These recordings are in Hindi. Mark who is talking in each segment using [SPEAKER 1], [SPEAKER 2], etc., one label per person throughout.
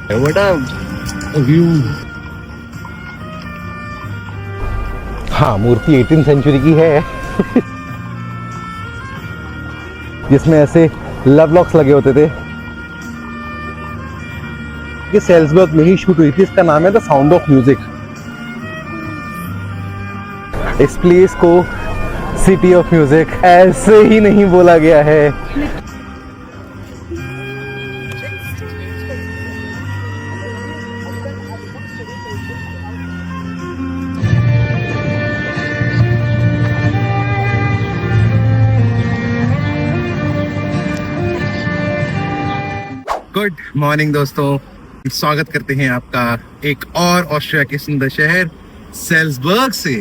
[SPEAKER 1] What a view. हाँ, मूर्ति 18th सेंचुरी की है जिसमें ऐसे लव लॉक्स लगे होते थे। ये सेल्सबर्ग में ही शूट हुई थी। इसका नाम है द साउंड ऑफ म्यूजिक। इस प्लेस को सिटी ऑफ म्यूजिक ऐसे ही नहीं बोला गया है। गुड मॉर्निंग दोस्तों, स्वागत करते हैं आपका एक और ऑस्ट्रिया के सुंदर शहर सेल्सबर्ग से।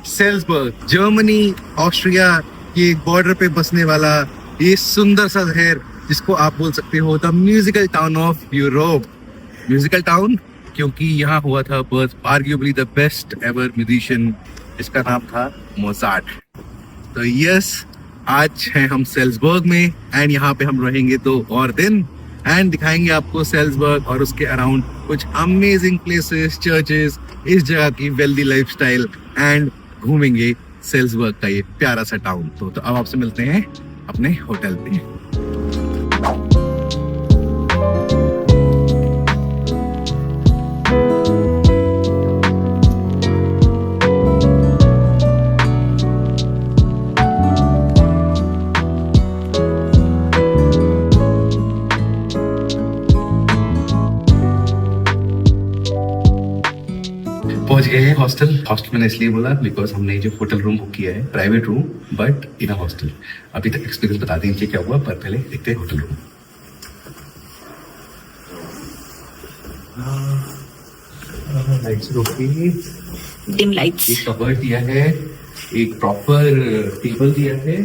[SPEAKER 1] सेल्सबर्ग जर्मनी ऑस्ट्रिया के बॉर्डर पे बसने वाला ये सुंदर सा शहर जिसको आप बोल सकते हो the musical town of Europe. Musical town क्योंकि यहाँ हुआ था birth arguably the best ever musician जिसका नाम था मोजार्ट। तो यस, आज हैं हम सेल्सबर्ग में एंड यहाँ पे हम रहेंगे 2 और दिन एंड दिखाएंगे आपको सेल्सबर्ग और उसके अराउंड कुछ अमेजिंग प्लेसेस, चर्चेस, इस जगह की वेल्दी लाइफस्टाइल एंड घूमेंगे सेल्सबर्ग का ये प्यारा सा टाउन। तो अब आपसे मिलते हैं अपने होटल पे। पहुंच गए हैं हॉस्टल। हॉस्टल मैंने इसलिए बोला बिकॉज हमने जो होटल रूम बुक किया है private room but in a hostel. अभी तक एक्सपीरियंस बता दीजिए क्या हुआ, पर पहले देखते हैं होटल रूम।
[SPEAKER 2] डिम लाइट्स,
[SPEAKER 1] एक कबर्ड दिया है, एक प्रॉपर टेबल दिया है,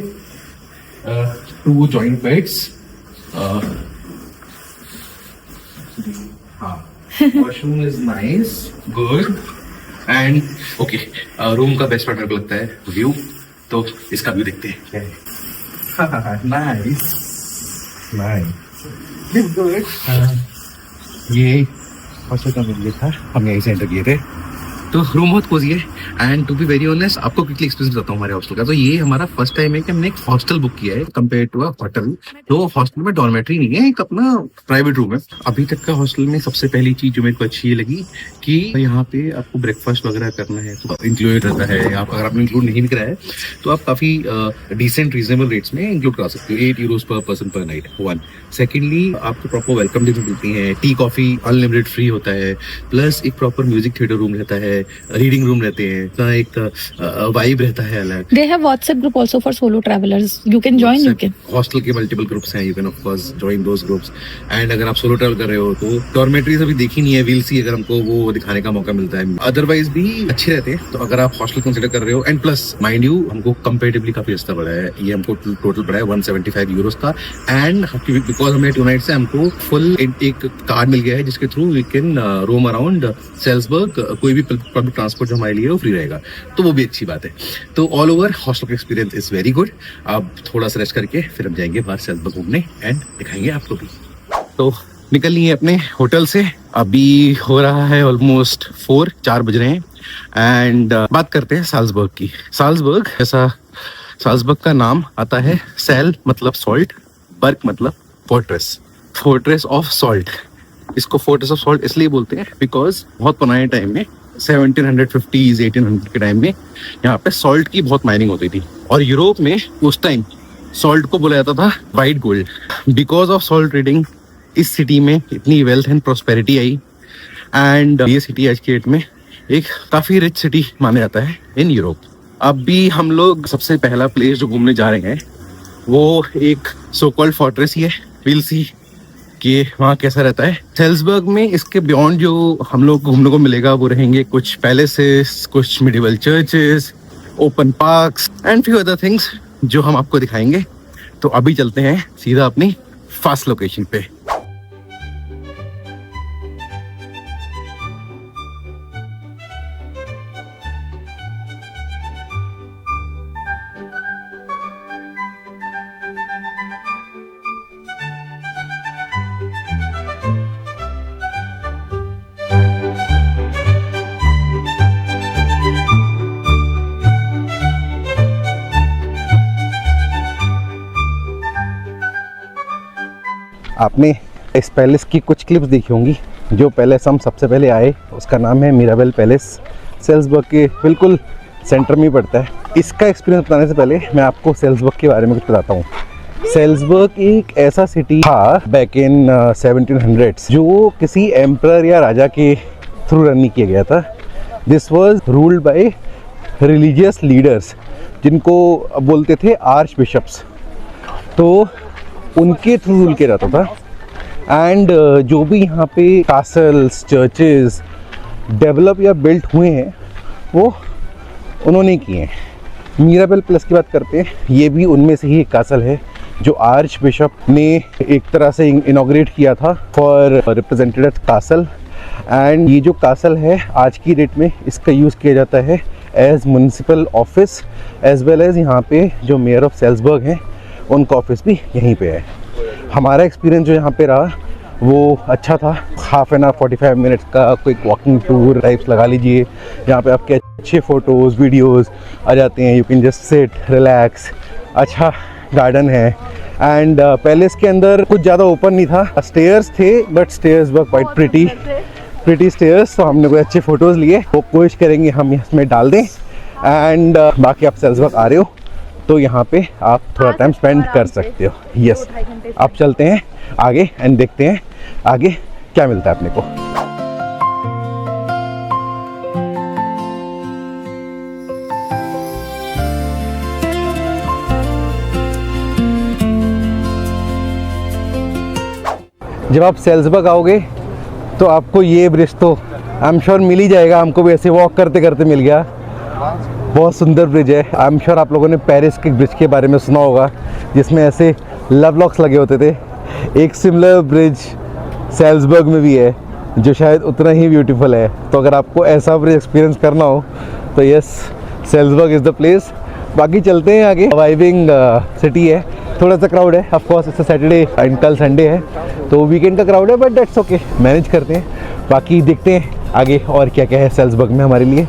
[SPEAKER 1] 2 जॉइंट बेड्स, हाँ, washroom is nice, good and okay. Room का बेस्ट पार्ट मेरे को लगता है व्यू, तो इसका व्यू देखते हैं। Nice nice good. ये हॉस्टल का व्यू था, हम यहीं से एंटर किए थे। तो रूम बहुत कोजी है and to be very honest आपको क्विकली एक्सपीरियंस बताता हूँ हमारे हॉस्टल का। तो ये हमारा फर्स्ट टाइम है कि हमने एक हॉस्टल बुक किया है कंपेयर टू अ होटल। तो हॉस्टल में डॉर्मेट्री नहीं है, एक अपना प्राइवेट रूम है। अभी तक का हॉस्टल में सबसे पहली चीज जो मेरे को अच्छी लगी कि यहाँ पे आपको ब्रेकफास्ट वगैरह करना है तो इंक्लूड रहता है। आप अगर आपने इंक्लूड नहीं भी कराया है तो आप काफी डिसेंट रीजनेबल रेट्स में इंक्लूड करा सकते हो, 8 यूरोज पर पर्सन पर नाइट। 1 सेकेंडली आपको प्रॉपर वेलकम ड्रिंक्स मिलती है, टी कॉफी अनलिमिटेड फ्री होता है, प्लस एक प्रॉपर म्यूजिक थिएटर रूम रहता है, रीडिंग रूम रहते हैं, इतना एक वाइब रहता है अलग।
[SPEAKER 2] they have WhatsApp group also for solo travelers, you can join, you can
[SPEAKER 1] hostel के मल्टीपल ग्रुप्स हैं, you can of course join those groups. And अगर आप सोलो ट्रैवल कर रहे हो तो डॉर्मेटरीज अभी देखी नहीं है, वील सी अगर हमको वो दिखाने का मौका मिलता है। अदरवाइज भी अच्छे रहते हैं। तो अगर आप हॉस्टल कंसिडर कर रहे हो एंड प्लस माइंड यू हमको कंपेरेटिवली काफी सस्ता पड़ा है। ये हमको टोटल पड़ा है 175 यूरोज का एंड बिकॉज हमें 2 नाइट से हमको फुल एक कार्ड मिल गया है जिसके through we can roam around Salzburg. कोई भी पब्लिक ट्रांसपोर्ट जो हमारे लिए वो फ्री रहेगा, तो वो भी अच्छी बात है। तो ऑल ओवर हॉस्टल का एक्सपीरियंस इज वेरी गुड। आप थोड़ा सा रेस्ट करके फिर हम जाएंगे बाहर सेल्सबर्ग घूमने एंड दिखाएंगे आपको भी। तो निकल लिए अपने होटल से, अभी हो रहा है ऑलमोस्ट 4 बज रहे हैं एंड बात करते हैं साल्जबर्ग की। साल्जबर्ग ऐसा, साल्जबर्ग का नाम आता है सेल मतलब सॉल्ट, बर्ग मतलब फोर्ट्रेस, फोर्ट्रेस ऑफ सॉल्ट। इसको फोर्ट्रेस ऑफ सॉल्ट इसलिए बोलते हैं बिकॉज बहुत पुराने टाइम में 1750s 1800 के टाइम में यहाँ पे सॉल्ट की बहुत माइनिंग होती थी और यूरोप में उस टाइम सॉल्ट को बोला जाता था white gold. Because of salt trading इस सिटी में इतनी wealth and prosperity I and ये सिटी आज के डेट में एक काफी रिच सिटी माना जाता है इन यूरोप। अब भी हम लोग सबसे पहला प्लेस जो घूमने जा रहे हैं वो एक सो कॉल्ड फोर्ट्रेस ही है। विल सी कि वहाँ कैसा रहता है। सेल्सबर्ग में इसके बियॉन्ड जो हम लोग घूमने को मिलेगा वो रहेंगे कुछ पैलेसेस, कुछ medieval churches, open parks and few other things जो हम आपको दिखाएंगे। तो अभी चलते हैं सीधा अपनी फास्ट लोकेशन पे।
[SPEAKER 3] आपने इस पैलेस की कुछ क्लिप्स देखी होंगी। जो पैलेस हम सबसे पहले आए उसका नाम है मिराबेल पैलेस, सेल्सबर्ग के बिल्कुल सेंटर में ही पड़ता है। इसका एक्सपीरियंस बताने से पहले मैं आपको सेल्सबर्ग के बारे में कुछ बताता हूँ। सेल्सबर्ग एक ऐसा सिटी था बैक इन 1700s जो किसी एम्परर या राजा के थ्रू रन नहीं किया गया था। This was ruled by religious leaders जिनको बोलते थे आर्च बिशप्स, तो उनके थ्रू रूल किया जाता था। एंड जो भी यहाँ पे कासल्स चर्चेस डेवलप या बिल्ट हुए हैं वो उन्होंने किए हैं। मिराबेल पैलेस की बात करते हैं, ये भी उनमें से ही एक कासल है जो आर्च बिशप ने एक तरह से इनॉग्रेट किया था फॉर रिप्रेजेंटेटिव कासल। एंड ये जो कासल है आज की डेट में इसका यूज़ किया जाता है as municipal office, as well as यहाँ पे जो मेयर ऑफ सेल्सबर्ग हैं उनका ऑफिस भी यहीं पे है। हमारा एक्सपीरियंस जो यहाँ पे रहा वो अच्छा था। हाफ एन आवर 45 मिनट्स का कोई वॉकिंग टूर टाइप्स लगा लीजिए, जहाँ पे आपके अच्छे फ़ोटोज़ वीडियोज़ आ जाते हैं। You can just sit relax, अच्छा गार्डन है। एंड पैलेस के अंदर कुछ ज़्यादा ओपन नहीं था, स्टेयर्स थे but stairs were quite pretty stairs. तो हमने कोई अच्छे फ़ोटोज़ लिए, वो कोशिश करेंगे हम इसमें डाल दें। एंड बाकी आप सेल्सबर्ग आ रहे हो तो यहाँ पे आप थोड़ा टाइम स्पेंड कर सकते हो। यस, आप चलते हैं आगे एंड देखते हैं आगे क्या मिलता है अपने को। जब आप सेल्सबर्ग आओगे तो आपको ये ब्रिज तो आई एम श्योर मिल ही जाएगा। हमको भी ऐसे वॉक करते करते मिल गया। बहुत सुंदर ब्रिज है। आई एम श्योर आप लोगों ने पेरिस के ब्रिज के बारे में सुना होगा जिसमें ऐसे लव लॉक्स लगे होते थे। एक सिमिलर ब्रिज सेल्सबर्ग में भी है जो शायद उतना ही ब्यूटीफुल है। तो अगर आपको ऐसा ब्रिज एक्सपीरियंस करना हो तो यस, सेल्सबर्ग इज़ द प्लेस। बाकी चलते हैं आगे। सर्वाइविंग सिटी है, थोड़ा सा क्राउड है। Of course it's Saturday and कल संडे है तो वीकेंड का क्राउड है, बट दैट्स ओके, मैनेज करते हैं। बाकी देखते हैं आगे और क्या क्या है सेल्सबर्ग में हमारे लिए।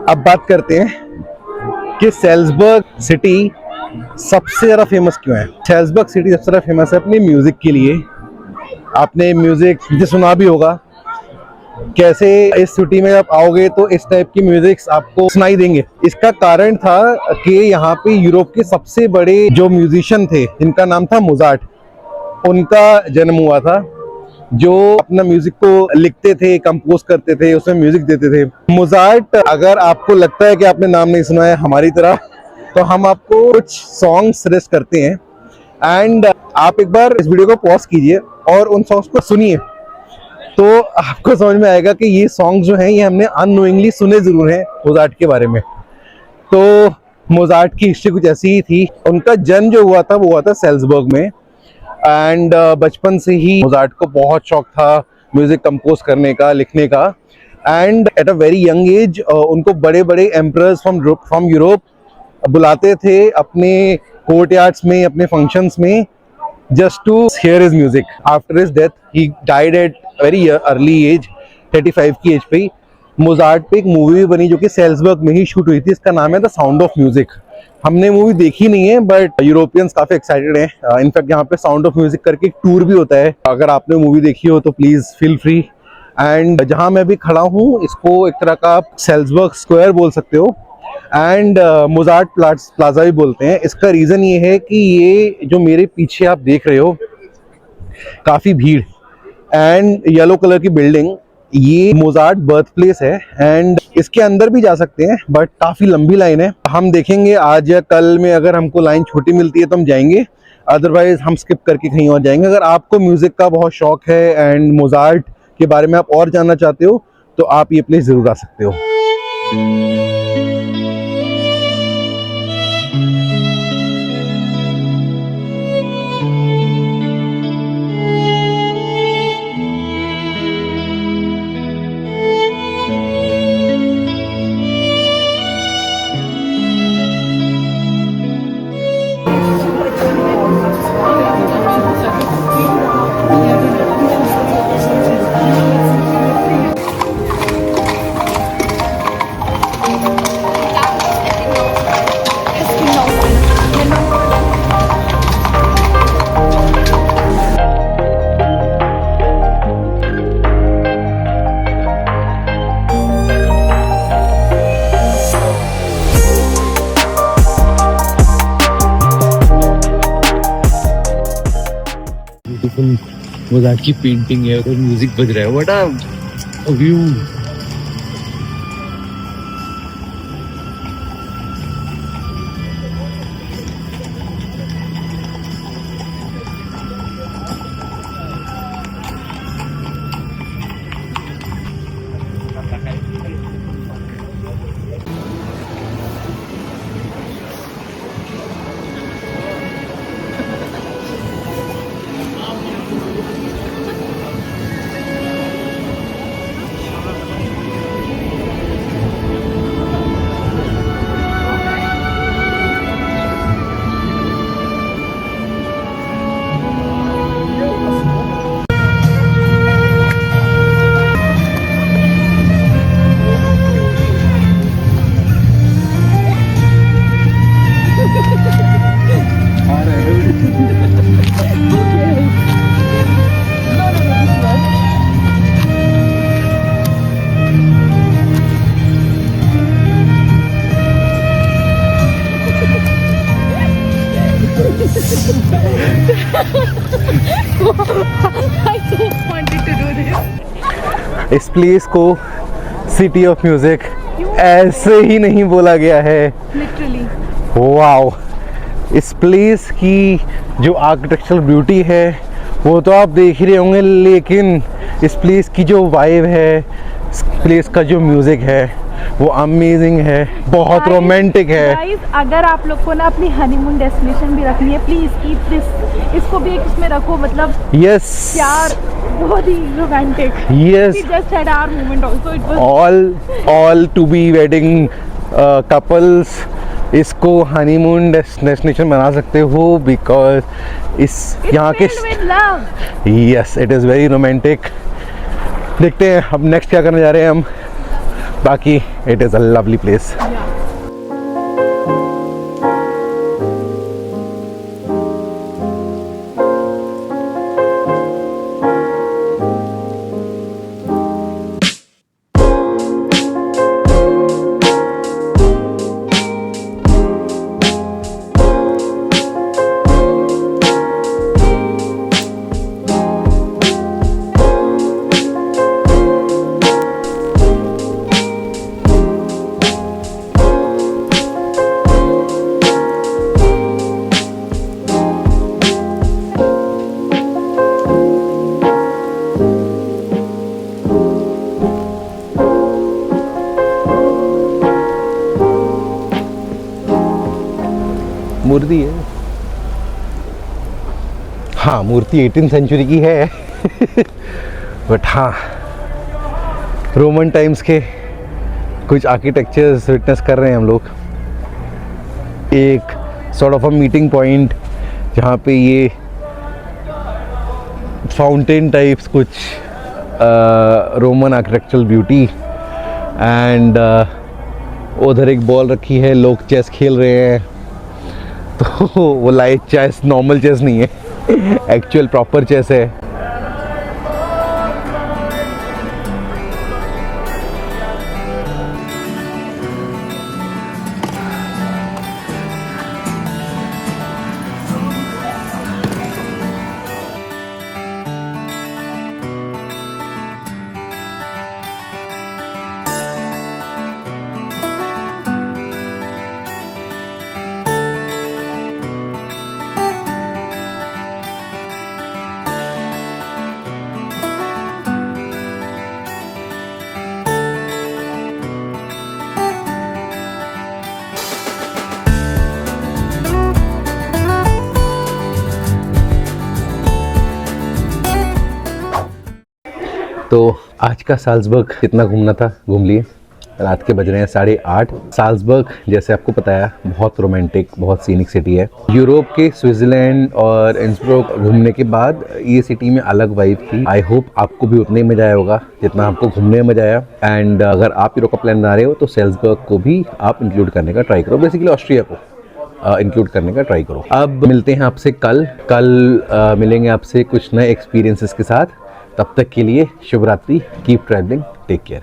[SPEAKER 3] अब बात करते हैं कि सेल्सबर्ग सिटी सबसे ज़्यादा फेमस क्यों है। सेल्सबर्ग सिटी सबसे ज़्यादा फेमस है अपनी म्यूज़िक के लिए। आपने म्यूज़िक जो सुना भी होगा, कैसे इस सिटी में आप आओगे तो इस टाइप की म्यूजिक आपको सुनाई देंगे। इसका कारण था कि यहाँ पे यूरोप के सबसे बड़े जो म्यूजिशियन थे जिनका नाम था मोजार्ट, उनका जन्म हुआ था, जो अपना म्यूजिक को लिखते थे, कंपोज करते थे, उसमें म्यूजिक देते थे। मोजार्ट, अगर आपको लगता है कि आपने नाम नहीं सुना है हमारी तरह, तो हम आपको कुछ सॉन्ग सजेस्ट करते हैं एंड आप एक बार इस वीडियो को पॉज कीजिए और उन सॉन्ग्स को सुनिए, तो आपको समझ में आएगा कि ये सॉन्ग जो हैं ये हमने अननोइंगली सुने जरूर हैं मोजार्ट के बारे में। तो मोजार्ट की हिस्ट्री कुछ ऐसी ही थी। उनका जन्म जो हुआ था वो हुआ था सेल्सबर्ग में एंड बचपन से ही मोजार्ट को बहुत शौक था म्यूजिक कंपोज करने का, लिखने का। And at a very young age उनको बड़े बड़े एम्परर्स फ्रॉम यूरोप बुलाते थे अपने कोर्ट यार्ड्स में, अपने फंक्शंस में, just to hear his music. After his death, he died at very early age, 35 की एज पे ही। मोजार्ट पे एक मूवी भी बनी जो कि सेल्सबर्ग में ही शूट हुई थी, इसका नाम है द साउंड ऑफ म्यूजिक। हमने मूवी देखी नहीं है बट यूरोपियंस काफी एक्साइटेड हैं। इनफैक्ट यहाँ पे साउंड ऑफ म्यूजिक करके एक टूर भी होता है, अगर आपने मूवी देखी हो तो प्लीज फील फ्री। एंड जहाँ मैं भी खड़ा हूँ इसको एक तरह का आप सेल्सबर्ग स्क्वायर बोल सकते हो एंड मोजार्ट प्लाजा भी बोलते हैं। इसका रीज़न ये है कि ये जो मेरे पीछे आप देख रहे हो काफ़ी भीड़ एंड येलो कलर की बिल्डिंग, ये मोजार्ट बर्थ प्लेस है एंड इसके अंदर भी जा सकते हैं बट काफ़ी लंबी लाइन है। हम देखेंगे आज या कल में, अगर हमको लाइन छोटी मिलती है तो हम जाएंगे, अदरवाइज हम स्किप करके कहीं और जाएंगे। अगर आपको म्यूज़िक का बहुत शौक है एंड मोजार्ट के बारे में आप और जानना चाहते हो तो आप ये प्लेस ज़रूर आ सकते हो।
[SPEAKER 1] ब्यूटीफुल मोजार्ट की पेंटिंग है और म्यूजिक बज रहा है। What a view.
[SPEAKER 2] I just wanted to do this.
[SPEAKER 3] इस प्लेस को सिटी ऑफ म्यूजिक ऐसे ही नहीं बोला गया है।
[SPEAKER 2] Literally.
[SPEAKER 3] वाओ, इस प्लेस की जो आर्किटेक्चरल ब्यूटी है वो तो आप देख ही रहे होंगे, लेकिन इस प्लेस की जो वाइब है, इस प्लेस का जो म्यूजिक है वो अमेजिंग है, बहुत रोमांटिक है।
[SPEAKER 2] Guys, अगर आप लोग को ना अपनी हनीमून डेस्टिनेशन भी रखनी है, प्लीज कीप दिस, इसको भी एक इसमें रखो। मतलब
[SPEAKER 3] यस
[SPEAKER 2] यार बहुत ही romantic.
[SPEAKER 3] Yes,
[SPEAKER 2] We just had our moment also. It was
[SPEAKER 3] all to be wedding couples इसको हनीमून डेस्टिनेशन बना सकते हो, बिकॉज इस यहाँ के
[SPEAKER 2] filled with love.
[SPEAKER 3] Yes it is very romantic. देखते हैं अब नेक्स्ट क्या करने जा रहे हैं हम। बाकी it is a lovely place. मूर्ति है, हाँ मूर्ति 18th सेंचुरी की है बट हाँ रोमन टाइम्स के कुछ आर्किटेक्चर्स विटनेस कर रहे हैं हम लोग। एक sort of a meeting point जहाँ पे ये फाउंटेन टाइप्स कुछ रोमन आर्किटेक्चरल ब्यूटी एंड उधर एक बॉल रखी है, लोग चेस खेल रहे हैं। तो वो लाइट चेस नॉर्मल चेस नहीं है, एक्चुअल प्रॉपर चेस है। तो आज का साल्जबर्ग जितना घूमना था घूम लिए। रात के बज रहे हैं 8:30। साल्जबर्ग जैसे आपको पता है बहुत रोमांटिक, बहुत सीनिक सिटी है। यूरोप के स्विट्जरलैंड और इंसब्रुक घूमने के बाद ये सिटी में अलग वाइब थी। आई होप आपको भी उतना ही मजा आया होगा जितना आपको घूमने में मजा आया। एंड अगर आप यूरोप का प्लान बना रहे हो तो साल्जबर्ग को भी आप इंक्लूड करने का ट्राई करो, बेसिकली ऑस्ट्रिया को इंक्लूड करने का ट्राई करो। अब मिलते हैं आपसे कल मिलेंगे आपसे कुछ नए एक्सपीरियंसेस के साथ। तब तक के लिए शुभ रात्रि, कीप ट्रैवलिंग, टेक केयर।